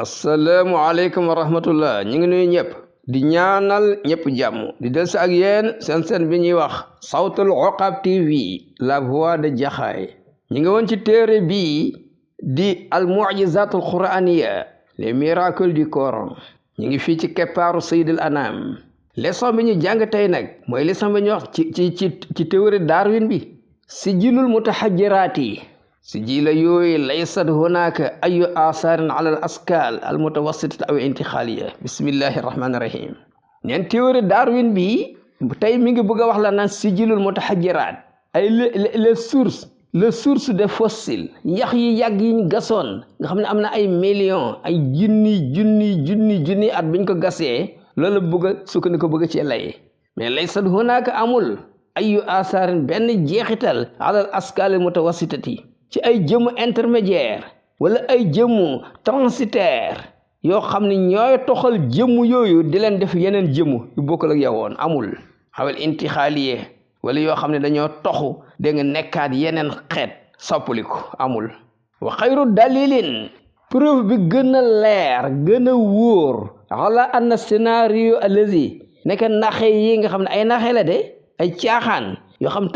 asalaamaaleykum wa rahmatullah ñu ngi nuyu ñëpp di ñaanal ñëpp jàmm di del si ak yéen seen bi ñuy wax Sawtul Uqab TV la voix de Jaxaay ñu ngi woon ci téere bii di al mu'jizatul qur'aniya les miracles du Coran ñu ngi fii ci keppaaru Seydil Anam leçon bi ñu jàng tey nag mooy leçon bi ñu wax ci théorie Darwin bi sijilul mutahajjiraati sijila yooyu laysat hunaka ayu asarin ala al askal al mutawassitati aw intiqaliya bismillahi rahmani rahim neen théorie Darwin bi tey mi ngi bëgg a wax la naan sijilul mutahajjirat ay les sources de fossiles yax yi yàgg yiñ gasoon nga xam ne am na ay millions ay junni at biñ ko gasee loolu bëgg a sukkandiku bëgg ci lay mais laysat hunaka amul ayu asarin benn jeexital ala al askal al mutawassitati ci ay jëmm intermédiaire wala ay jëmm transitaire yoo xam ne ñooy toxal jëmm yooyu di leen def yeneen jëmm yu bokkul ak yowoon amul xawel intixaaliye wala yoo xam ne dañoo toxu da nga nekkaat yeneen xeet soppaliku amul wa xayru dalilin preuve bi gën a leer gën a wóor ala anna scénario allazi nekk naxe yi nga xam ne ay naxe la de ay caaxaan yoo xam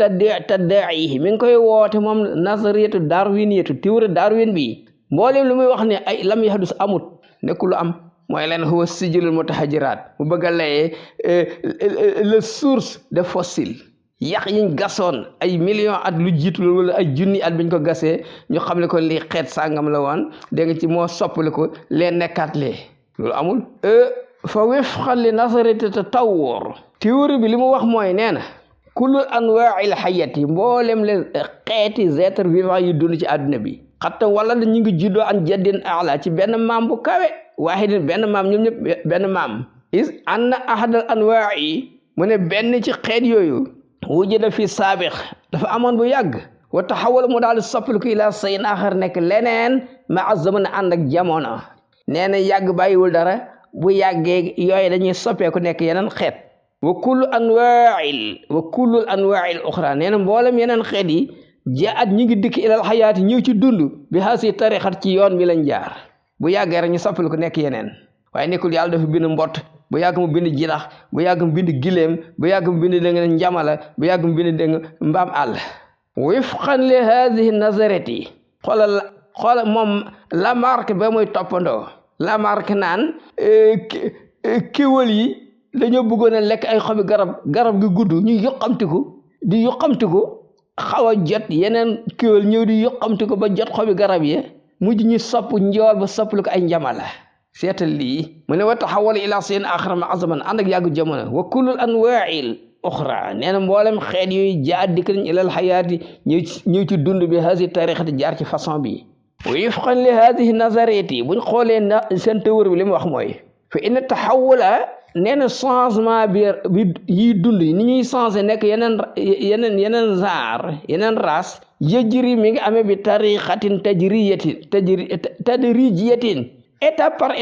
tadda'i mi ngi koy woote moom nazariyatu darwiniyatu théorie Darwin bi mboolem lu muy wax ne ay lam yahdus amut nekkul lu am mooy leen huwa sijilul mutahajjirat mu bëgg a layee le source de fossile yax yiñ gasoon ay millions at lu jiitu wala ay junni at biñ ko gasee ñu xam ne ko lii xeet sàngam la woon dégg nga ci moo soppali ko leen nekkaat lee loolu amul fa wifqan li nazariyatu tatawwur théorie bi li mu wax mooy nee na kullu anwaa'il hayati mboolem leen xeeti êtres vivants yu dund ci àdduna bi xatta wala da ñu ngi juddoo an jaddin a'la ci benn maam bu kawe waahidin benn maam ñoom ñëpp benn maam is anna ahadal anwaa'i mu ne benn ci xeet yooyu wujida fi saabiq dafa amoon bu yàgg wa taxawal mu daal di soppal ko ilaa sayin axar nekk leneen ma zaman ànd ak jamono nee na yàgg bàyyiwul dara bu yàggee yooyu dañuy soppeeku nekk yeneen xeet wa kullu anwaa'il uxra nee na mboolem yeneen xeet yi jaat ñi ngi dikk ilal xayaati ñëw ci dund bi haasi tarixat ci yoon bi lañ jaar bu yàggee rek ñu soppal ko nekk yeneen waaye nekkul yàlla dafa bind mbott bu yàgg mu bind jilax bu yàgg mu bind gileem bu yàgg mu bind dégg nga njamala bu yàgg mu bind dégg nga mbaam àll wifqan li haadihi nazarati xoola moom Lamarck ba muy toppandoo Lamarck naan kéwal yi dañoo bëggoon a lekk ay xobi garab gi gudd ñu yuqamtiku xaw a jot yeneen kéwal ñëw di yuqamtiku ba jot xobi garab yi mujj ñu sopp njool ba sopplu ko ay njamala seetal lii mu ne wa taxawala ila seen axara ma azaman ànd ak yàggu jamono wa kullul anwaa'il uxra nee na mboolem xeet yooyu jaar dikk nañ ilal xayaati ñëw ci dund bi haasi tarixati jaar ci façon bi wa wifqan li haadihi nazariyati buñ xoolee seen théorie bi li mu wax mooy fa inna taxawula nee na changement bi yiy dund ni ñuy changé nekk yeneen genre yeneen race yëjëri mi ngi amee bi tariqatin tadrijiyatin étape par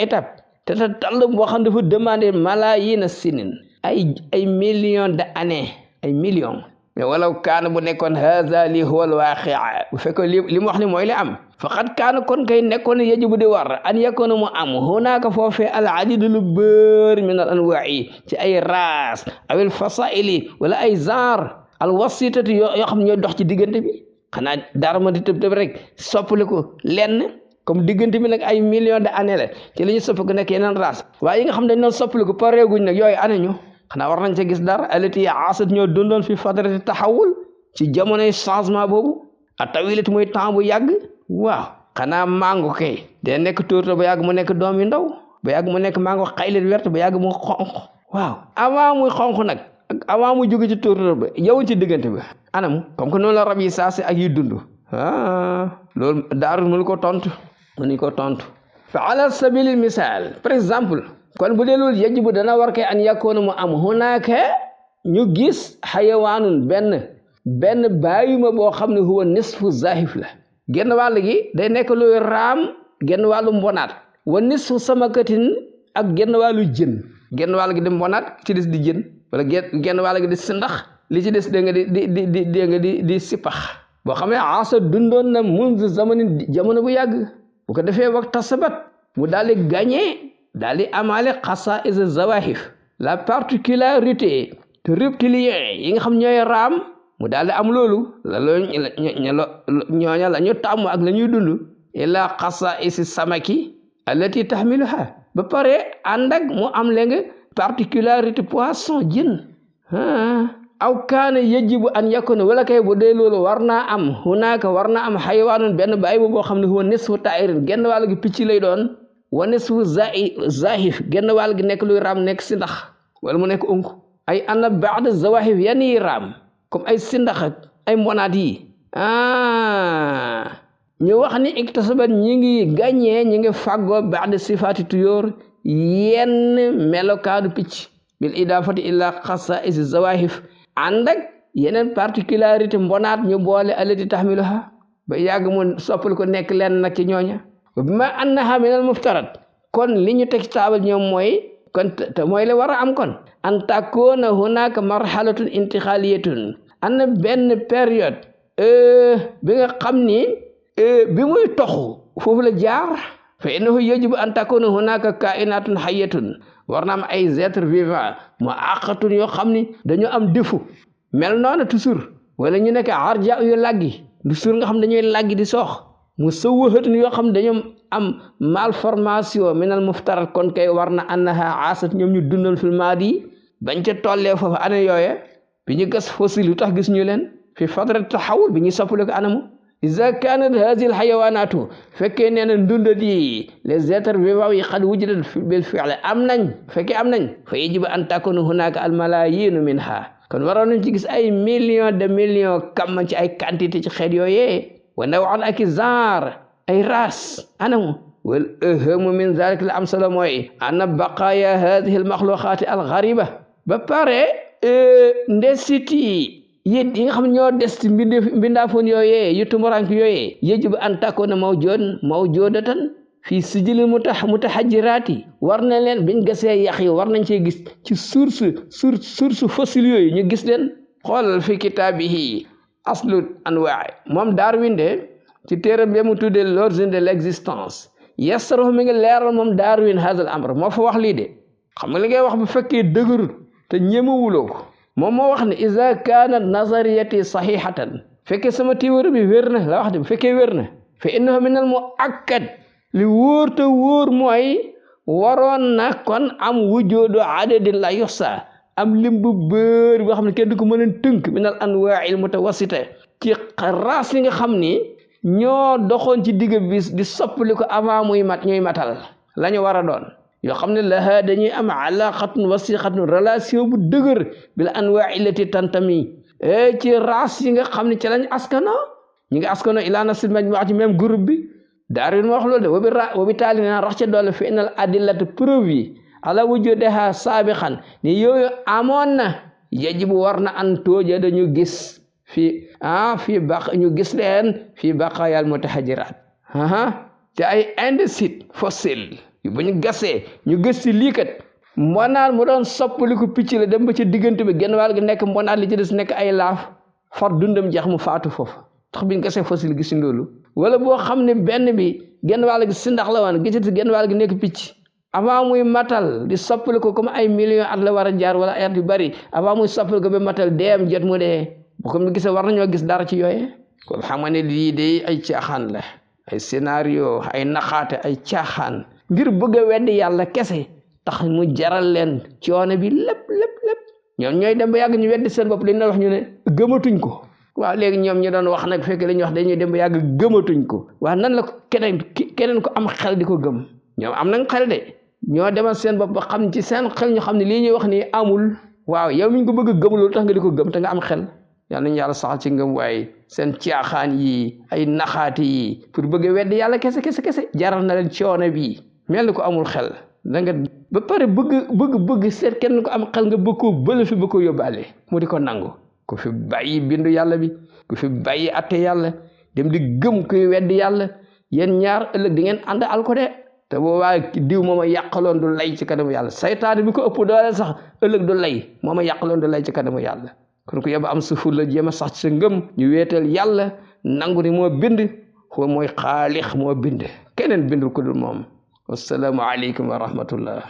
étape te tall boo xam dafa demandé malaayina sinin ay millions d'années ay millions mais walaw kaana bu nekkoon haza li huwa al waaqia bu fekkoon li mu wax ni mooy li am faqad kaana kon kay nekkoon yajibu di war an yakuna mu am hunaaka foofee al adid lu bëri min al anwaa'i ci ay race awil fasaili wala ay genre al wasitati yoo xam ñooy dox ci diggante bi xanaa dara ma di tëb rek soppali ko lenn comme diggante bi nag ay millions d'années la ci la ñu sopp ko nekk yeneen race waaye yi nga xam dañ doon soppali ko pareeguñ nag yooyu ane ñu xanaa war nañ ca gis dara alati asat ñoo dundoon fi fadrati taxawul ci jamonoy changement boobu a tawilat mooy temps bu yàgg waaw xanaa mango kay day nekk tóorta ba yàgg mu nekk doom yu ndaw ba yàgg mu nekk mango xaylit verte ba yàgg mu xonq waaw avant muy xonq nag ak avant mu jóge ci tóorta ba yow ci diggante ba anam comme que noonu la rab yi saasi ak yi dund loolu daaru mënu ko tontu fa ala sabili misal par exemple kon bu dee loolu yajibu dana war kay an yakuna mu am hunaaka ñu gis xayawaanun benn bàyyima boo xam ne huwa nisfu zahif la genn wàll gi day nekk luy raam genn wàllu mbonaat wa nisfu samakatin ak genn wàllu jën genn wàll gi di mbonaat ci des di jën wala genn wàll gi di sindax li ci des dégg nga di sipax boo xam ne asa dundoon na mundu zamanin jamono bu yàgg bu ko defee waxta sabat mu daal di gagné daal di amaale xasaa'is zawahif la particularité te reptilien yi nga xam ñooy raam mu daal di am loolu ñooña la ñu tàmm ak la ñuy dund ila xasaa'is samaki allati tahmiluha ba pare ànd ak mu am léegi particularité poisson jën aw kaana yajibu an yakuna wala kay bu dee loolu war naa am hunaaka war naa am xayawaanun benn bàyyi boo xam ne huwa nisfu taa'irin genn wàll gi picc lay doon wa nisfu zahif genn wàll gi nekk luy raam nekk sindax wala mu nekk unk ay anna ba'da zawahif yani raam comme ay sindax ak ay mbonaat yi ñu wax ni iktasabat ñi ngi gàññee ñi ngi fàggoo ba'da sifaati tuyóor yenn melokaanu picc bil idaafati ila xasaa'is zawahif ànd ak yeneen particularité mbonaat ñu boole allati tahmiluha ba yàgg mu soppal ko nekk lenn nag ci ñooña bi ma annaha min al muftarat kon li ñu teg ci taabal ñoom mooy kon te mooy la war a am kon an takuna hunaka marhalatun intixaaliyatun ana benn période bi nga xam ni bi muy toxu foofu la jaar fa innahu yajibu an takuna hunaka kainatun hayyatun war na am ay êtres vivants mu àqatun yoo xam ni dañoo am defu mel noonu toujours wala ñu nekk arja yu laggi toujours nga xam dañuy laggi di soox mu sawwahatun yoo xam dañoo am malformation minal muftarat kon kay war na annaha asat ñoom ñu dundal fil maadi bañ ca tollee foofu année yooye bi ñu gas fossile lu tax gis ñu leen fi fadrat taxawul bi ñuy soppale ko anamu iza kanat hadhihi alxayawanatu fekkee nee na ndundat yi les êtres vivants yi xad wujidat bil fi'l am nañ fekkee am nañ fa yajibu an takuna hunaka al malayinu minha kon waroon nañ ci gis ay millions de millions kam ci ay quantité ci xeet yooyee wa naw'an ak genre ay race anamu wal ahamu min zalik la am solo mooy anna baqaya hadhihi al makhluqat al ghariba ba pare ndesiti yéen yi nga xam ne ñoo des ci mbindaafoon yooyee yu tumurank yooyee yajibu an takuna mawjudatan fii sijil mutahajjiraati war na leen biñ gasee yax yi war nañ cee gis ci source fossile yooyu ñu gis leen xoolal fi kitaabihi aslu anwaa moom Darwin de ci téeram bi mu tuddee l'origine de l'existence yasrahu mi ngi leeral moom Darwin hadal amr moo fa wax lii de xam nga li ngay wax bu fekkee dëgërut te ñemewuloo ko moom moo wax ne iza kanat nazariyati sahihatan fekkee sama théorie bi wér na la wax de bu fekkee wér na fa innahu min al muakkad li wóor te wóor mooy waroon na kon am wujudu adadin la yuhsa am lim bu bëri boo xam ne kenn du ko mën a tënk min al anwa'il mutawassita ci race yi nga xam ni ñoo doxoon ci digg bi di soppali ko avant muy mat ñuy matal la ñu war a doon yoo xam ne laha dañuy am alaqatun wasiqatun relation bu dëgër bil anwa'i lati tantami ci race yi nga xam ne ci lañ askano ñi nga askano ila nasil majmu' ci même groupe bi Darwin wax loolu de wa bi taali na rax ca doole fi inal adillatu preuve yi ala wujudaha sabiqan ni yooyu amoon na yajibu war na an tooja dañu gis ñu gis leen fii baqayal mutahajjirat te ay indécis fossile bu ñu gasee ñu gis ci lii kat mbonaat mu doon soppaliku picc la dem ba ci diggante bi genn wàll gi nekk mbonaat li ci des nekk ay laaf far dundam jeex mu faatu foofu tax bi ñu gasee fossile gis ci loolu wala boo xam ne benn bi genn wàll gi si ndax la woon gisati genn wàll gi nekk picc avant muy matal di soppaliku comme ay millions at la war a jaar wala ay at yu bari avant muy soppaliku ba matal deem jot mu dee bu ko gisee war nañoo gis dara ci yooye kon xam nga ne lii de ay caaxaan la ay scénario ay naxaate ay caaxaan ngir bëgg a weddi yàlla kese tax mu jaral leen coono bi lépp ñoom ñooy dem ba yàgg ñu weddi seen bopp dañ la wax ñu ne gëmatuñ ko waaw léegi ñoom ñu doon wax nag fekk la ñuy wax dañuy dem ba yàgg gëmatuñ ko waaw nan la ko keneen ko am xel di ko gëm ñoom am nañ xel de ñoo demal seen bopp ba xam ci seen xel ñu xam ne lii ñuy wax nii amul waaw yow mi ñu ko bëgg a gëm loolu tax nga di ko gëm te nga am xel yal nañu yàlla saxal ci ngëm waaye seen caaxaan yi ay naxaati yi pour bëgg a weddi yàlla kese jaral na leen coono bii mel ni ko amul xel da nga ba pare bëgg seet kenn ko am xel nga bëgg koo bële fi bëgg koo yóbbaale mu di ko nangu ku fi bàyyi bindu yàlla bi ku fi bàyyi atte yàlla dem di gëm kuy weddi yàlla yéen ñaar ëllëg di ngeen ànd al ko de te boobaa diw mooma yàqaloon du lay ci kanamu yàlla saytaane bi ko ëpp doole sax ëllëg du lay mooma yàqaloon du lay ci kanamu yàlla kon ku yeba am sufur la jéem a sax ci sa ngëm ñu weetal yàlla nangu ni moo bind xoo mooy xaalix moo bind keneen bindul ku dul moom. Wassalaamu aleykum wa rahmatullah.